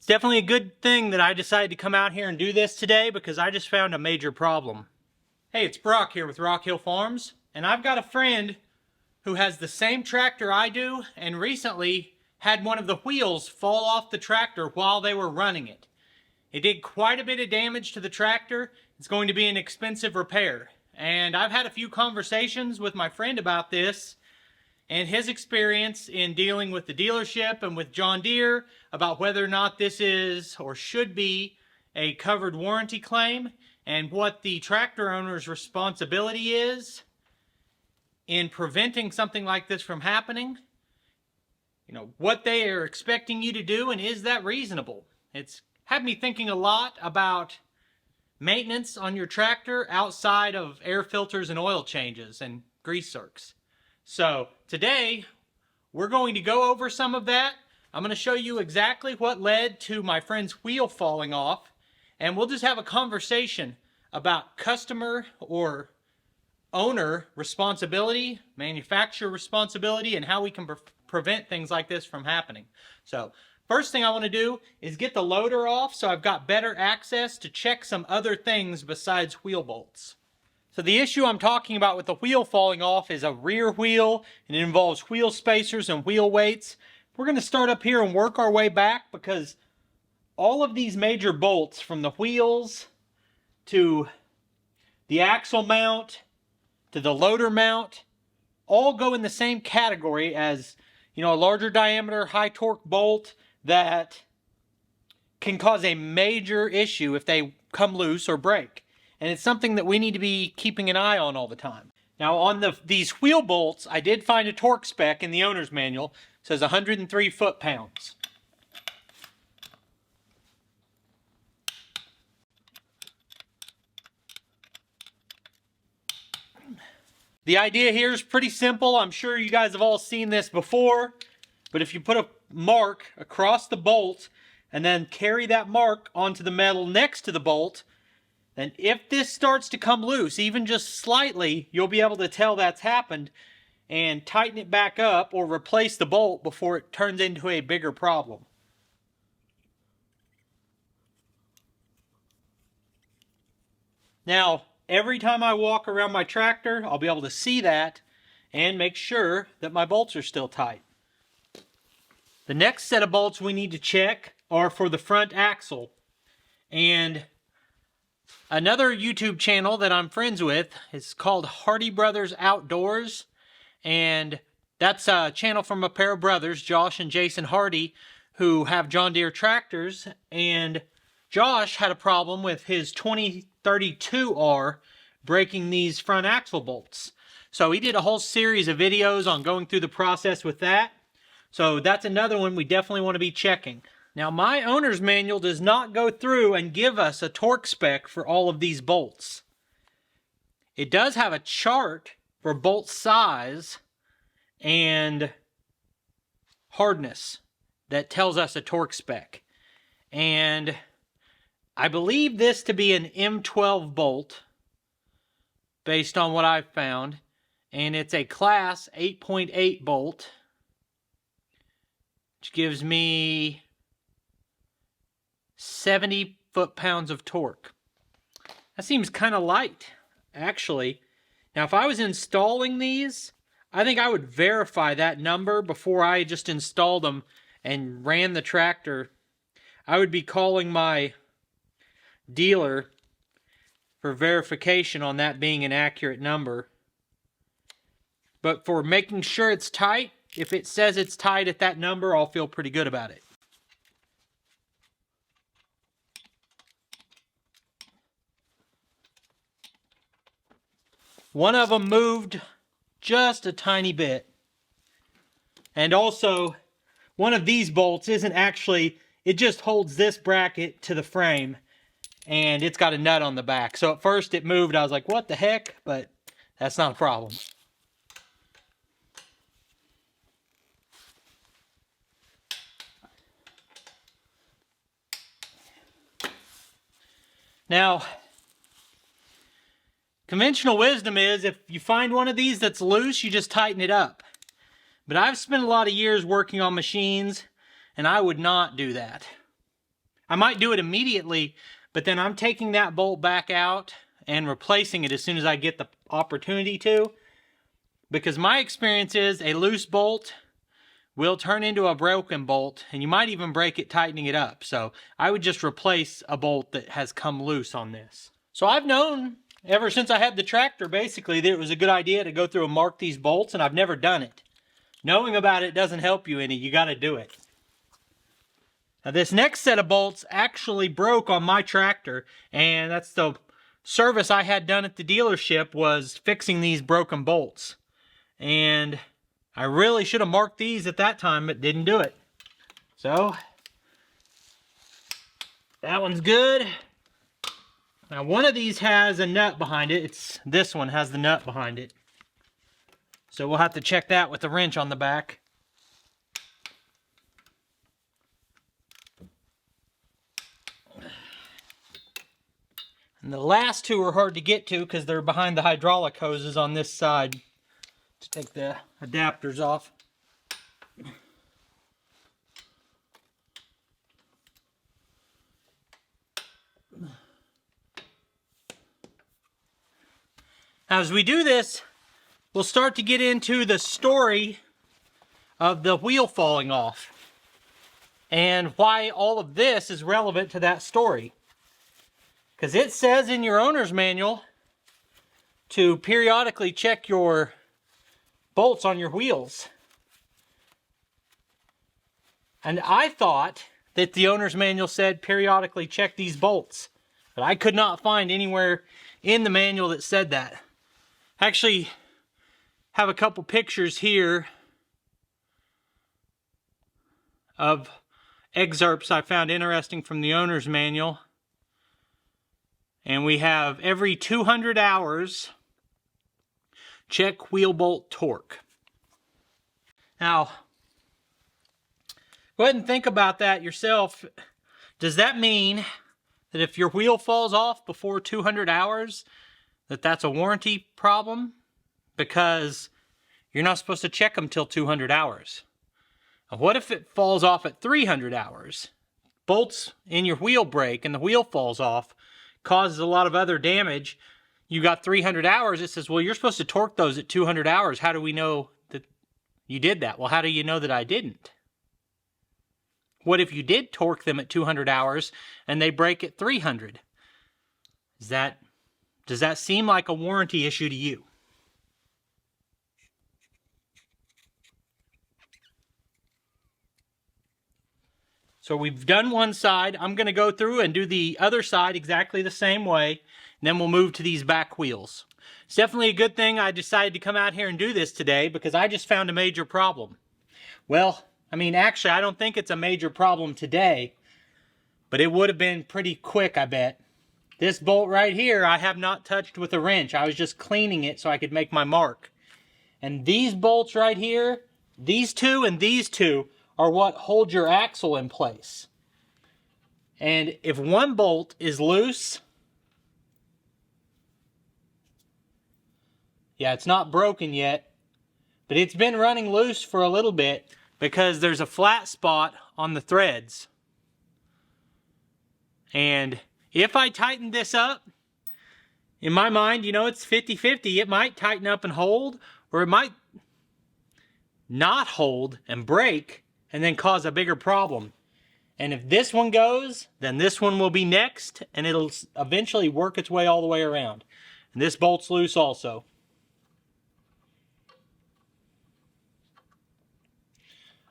definitely a good thing that I decided to come out here and do this today because I just found a major problem. Hey, it's Brock here with Rock Hill Farms, and I've got a friend who has the same tractor I do and recently had one of the wheels fall off the tractor while they were running it. It did quite a bit of damage to the tractor. It's going to be an expensive repair. And I've had a few conversations with my friend about this and his experience in dealing with the dealership and with John Deere about whether or not this is or should be a covered warranty claim and what the tractor owner's responsibility is in preventing something like this from happening. You know, what they are expecting you to do, and is that reasonable? It's had me thinking a lot about maintenance on your tractor outside of air filters and oil changes and grease zerks. So today we're going to go over some of that. I'm going to show you exactly what led to my friend's wheel falling off, and we'll just have a conversation about customer or owner responsibility, manufacturer responsibility, and how we can prevent things like this from happening. So first thing I want to do is get the loader off so I've got better access to check some other things besides wheel bolts. So the issue I'm talking about with the wheel falling off is a rear wheel, and it involves wheel spacers and wheel weights. We're going to start up here and work our way back because all of these major bolts, from the wheels to the axle mount to the loader mount, all go in the same category as, you know, a larger diameter, high torque bolt that can cause a major issue if they come loose or break. And it's something that we need to be keeping an eye on all the time. Now on these wheel bolts, I did find a torque spec in the owner's manual. It says 103 foot-pounds. The idea here is pretty simple. I'm sure you guys have all seen this before, but if you put a mark across the bolt and then carry that mark onto the metal next to the bolt, then if this starts to come loose, even just slightly, you'll be able to tell that's happened and tighten it back up or replace the bolt before it turns into a bigger problem. Now, every time I walk around my tractor, I'll be able to see that and make sure that my bolts are still tight. The next set of bolts we need to check are for the front axle. And another YouTube channel that I'm friends with is called Hardy Brothers Outdoors. And that's a channel from a pair of brothers, Josh and Jason Hardy, who have John Deere tractors. And Josh had a problem with his 2032R breaking these front axle bolts. So he did a whole series of videos on going through the process with that. So that's another one we definitely want to be checking. Now my owner's manual does not go through and give us a torque spec for all of these bolts. It does have a chart for bolt size and hardness that tells us a torque spec. And I believe this to be an M12 bolt based on what I've found, and it's a class 8.8 bolt, which gives me 70 foot-pounds of torque. That seems kind of light, actually. Now, if I was installing these, I think I would verify that number before I just installed them and ran the tractor. I would be calling my dealer for verification on that being an accurate number. But for making sure it's tight, if it says it's tight at that number, I'll feel pretty good about it. One of them moved just a tiny bit. And also, one of these bolts isn't actually, it just holds this bracket to the frame. And it's got a nut on the back. So at first it moved, I was like, what the heck? But that's not a problem. Now, conventional wisdom is if you find one of these that's loose, you just tighten it up. But I've spent a lot of years working on machines, and I would not do that. I might do it immediately, but then I'm taking that bolt back out and replacing it as soon as I get the opportunity to. Because my experience is a loose bolt will turn into a broken bolt, and you might even break it tightening it up. So I would just replace a bolt that has come loose on this. So I've known ever since I had the tractor basically that it was a good idea to go through and mark these bolts, and I've never done it. Knowing about it doesn't help you any. You got to do it. Now this next set of bolts actually broke on my tractor, and that's the service I had done at the dealership, was fixing these broken bolts. And I really should have marked these at that time, but didn't do it. So that one's good. Now one of these has a nut behind it. This one has the nut behind it. So we'll have to check that with the wrench on the back. And the last two are hard to get to because they're behind the hydraulic hoses on this side. To take the adapters off. Now, as we do this, we'll start to get into the story of the wheel falling off and why all of this is relevant to that story. Because it says in your owner's manual to periodically check your bolts on your wheels. And I thought that the owner's manual said periodically check these bolts, but I could not find anywhere in the manual that said that. I actually have a couple pictures here of excerpts I found interesting from the owner's manual. And we have every 200 hours, check wheel bolt torque. Now, go ahead and think about that yourself. Does that mean that if your wheel falls off before 200 hours, that's a warranty problem? Because you're not supposed to check them till 200 hours. Now, what if it falls off at 300 hours? Bolts in your wheel break and the wheel falls off, causes a lot of other damage. You got 300 hours, it says, well, you're supposed to torque those at 200 hours. How do we know that you did that? Well, how do you know that I didn't? What if you did torque them at 200 hours and they break at 300? Does that seem like a warranty issue to you? So we've done one side. I'm going to go through and do the other side exactly the same way. And then we'll move to these back wheels. It's definitely a good thing I decided to come out here and do this today because I just found a major problem. Well, I mean, actually, I don't think it's a major problem today, but it would have been pretty quick, I bet. This bolt right here, I have not touched with a wrench. I was just cleaning it so I could make my mark. And these bolts right here, these two and these two, are what hold your axle in place. And if one bolt is loose, yeah, it's not broken yet, but it's been running loose for a little bit because there's a flat spot on the threads. And if I tighten this up, in my mind, you know, it's 50-50. It might tighten up and hold, or it might not hold and break and then cause a bigger problem. And if this one goes, then this one will be next, and it'll eventually work its way all the way around. And this bolt's loose also.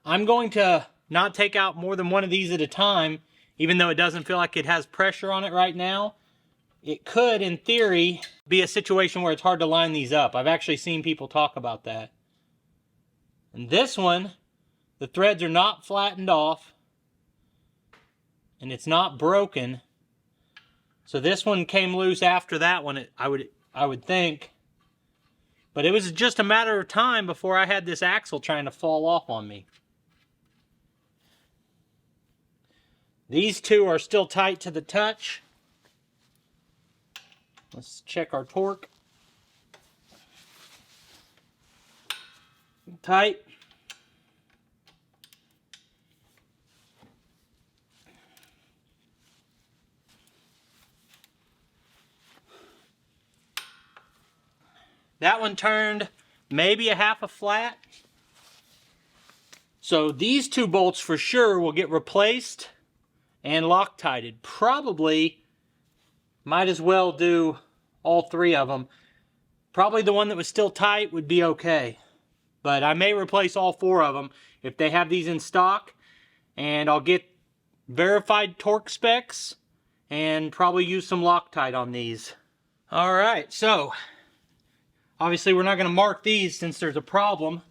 I'm going to not take out more than one of these at a time, even though it doesn't feel like it has pressure on it right now. It could, in theory, be a situation where it's hard to line these up. I've actually seen people talk about that. And this one, the threads are not flattened off, and it's not broken. So this one came loose after that one, I would think. But it was just a matter of time before I had this axle trying to fall off on me. These two are still tight to the touch. Let's check our torque. Tight. That one turned maybe a half a flat. So these two bolts for sure will get replaced and Loctited. Probably might as well do all three of them. Probably the one that was still tight would be okay. But I may replace all four of them if they have these in stock. And I'll get verified torque specs and probably use some Loctite on these. Alright, so obviously we're not going to mark these since there's a problem.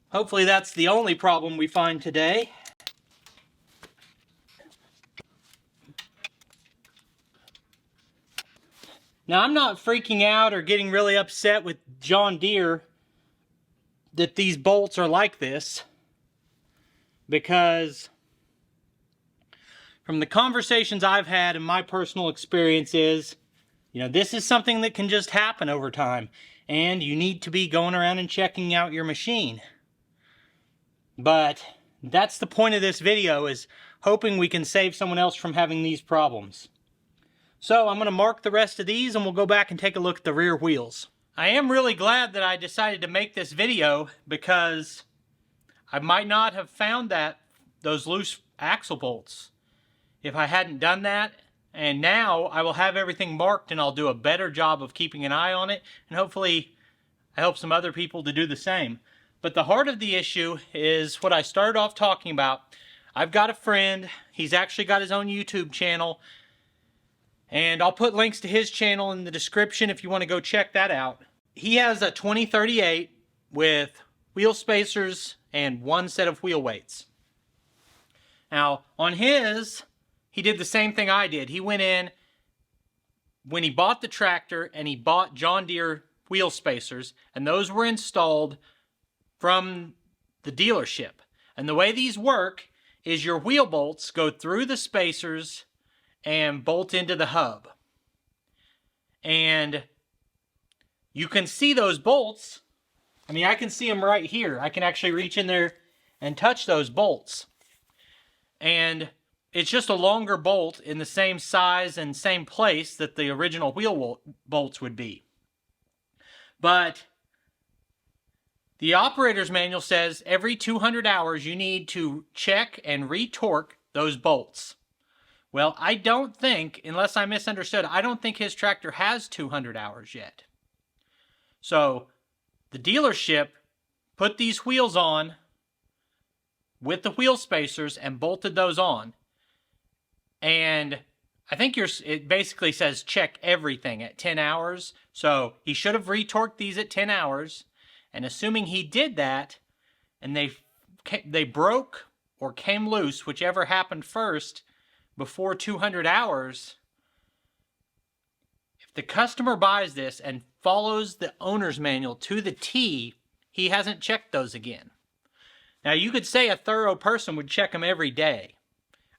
Hopefully that's the only problem we find today. Now, I'm not freaking out or getting really upset with John Deere that these bolts are like this, because from the conversations I've had and my personal experiences, this is something that can just happen over time, and you need to be going around and checking out your machine. But that's the point of this video, is hoping we can save someone else from having these problems. So I'm going to mark the rest of these and we'll go back and take a look at the rear wheels. I am really glad that I decided to make this video, because I might not have found those loose axle bolts if I hadn't done that. And now I will have everything marked and I'll do a better job of keeping an eye on it, and hopefully I help some other people to do the same. But the heart of the issue is what I started off talking about. I've got a friend, he's actually got his own YouTube channel, and I'll put links to his channel in the description if you want to go check that out. He has a 2038 with wheel spacers and one set of wheel weights. Now, on his, he did the same thing I did. He went in when he bought the tractor and he bought John Deere wheel spacers, and those were installed from the dealership. And the way these work is your wheel bolts go through the spacers and bolt into the hub. And you can see those bolts. I mean, I can see them right here. I can actually reach in there and touch those bolts. And it's just a longer bolt in the same size and same place that the original wheel bolts would be. But the operator's manual says every 200 hours you need to check and re-torque those bolts. Well, I don't think, unless I misunderstood, I don't think his tractor has 200 hours yet. So the dealership put these wheels on with the wheel spacers and bolted those on. And I think it basically says check everything at 10 hours. So he should have re-torqued these at 10 hours. And assuming he did that, and they broke or came loose, whichever happened first, before 200 hours, if the customer buys this and follows the owner's manual to the T, he hasn't checked those again. Now, you could say a thorough person would check them every day.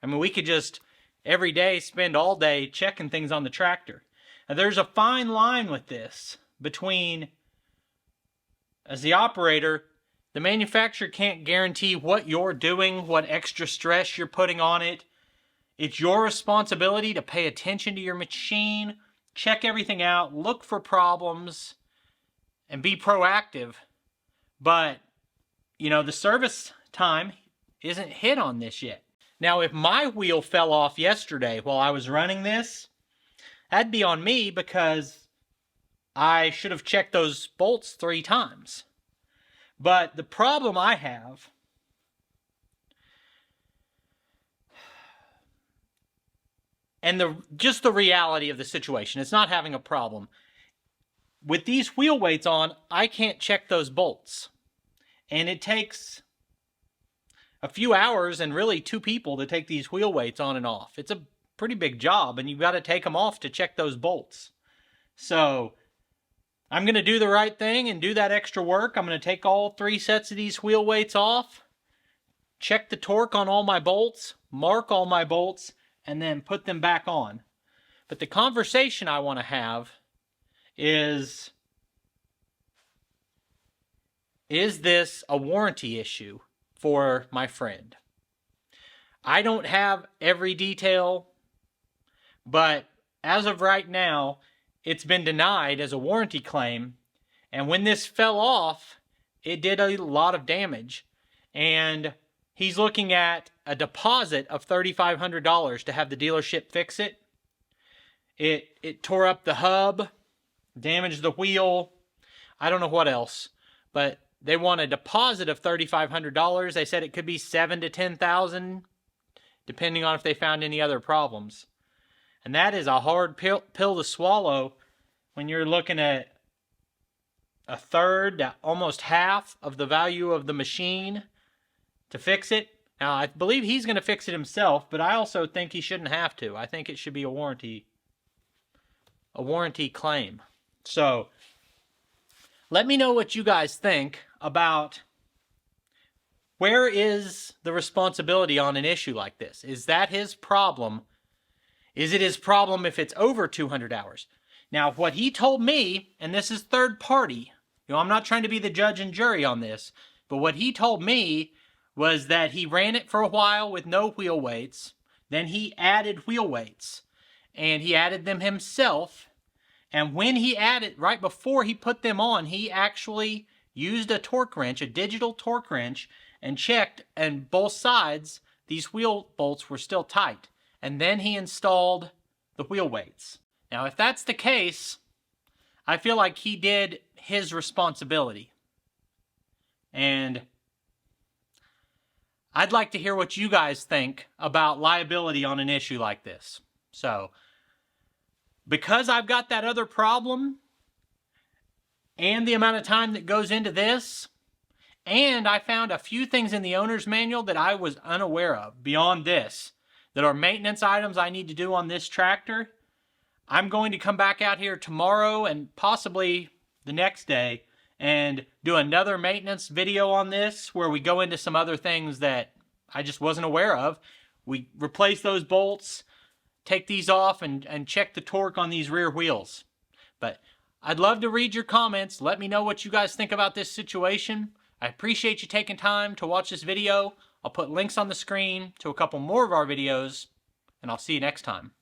I mean, we could just every day spend all day checking things on the tractor. Now, there's a fine line with this between, as the operator, the manufacturer can't guarantee what you're doing, what extra stress you're putting on it. It's your responsibility to pay attention to your machine, check everything out, look for problems, and be proactive. But, the service time isn't hit on this yet. Now, if my wheel fell off yesterday while I was running this, that'd be on me, because I should have checked those bolts 3 times. But the problem I have and just the reality of the situation, it's not having a problem. With these wheel weights on, I can't check those bolts. And it takes a few hours and really 2 people to take these wheel weights on and off. It's a pretty big job, and you've got to take them off to check those bolts. So I'm going to do the right thing and do that extra work. I'm going to take all 3 sets of these wheel weights off, check the torque on all my bolts, mark all my bolts, and then put them back on. But the conversation I want to have is this a warranty issue for my friend? I don't have every detail, but as of right now, it's been denied as a warranty claim. And when this fell off, it did a lot of damage. And he's looking at a deposit of $3,500 to have the dealership fix it. It tore up the hub, damaged the wheel. I don't know what else, but they want a deposit of $3,500. They said it could be $7,000 to $10,000, depending on if they found any other problems. And that is a hard pill to swallow when you're looking at a third to almost half of the value of the machine to fix it. Now, I believe he's going to fix it himself, but I also think he shouldn't have to. I think it should be a warranty claim. So, let me know what you guys think about where is the responsibility on an issue like this. Is that his problem? Is it his problem if it's over 200 hours? Now, what he told me, and this is third party, I'm not trying to be the judge and jury on this, but what he told me was that he ran it for a while with no wheel weights, then he added wheel weights, and he added them himself, and when he added, right before he put them on, he actually used a torque wrench, a digital torque wrench, and checked, and both sides, these wheel bolts were still tight, and then he installed the wheel weights. Now, if that's the case, I feel like he did his responsibility. And I'd like to hear what you guys think about liability on an issue like this. So, because I've got that other problem, and the amount of time that goes into this, and I found a few things in the owner's manual that I was unaware of beyond this, that are maintenance items I need to do on this tractor, I'm going to come back out here tomorrow and possibly the next day and do another maintenance video on this where we go into some other things that I just wasn't aware of. We replace those bolts, take these off, and check the torque on these rear wheels. But I'd love to read your comments. Let me know what you guys think about this situation. I appreciate you taking time to watch this video. I'll put links on the screen to a couple more of our videos, and I'll see you next time.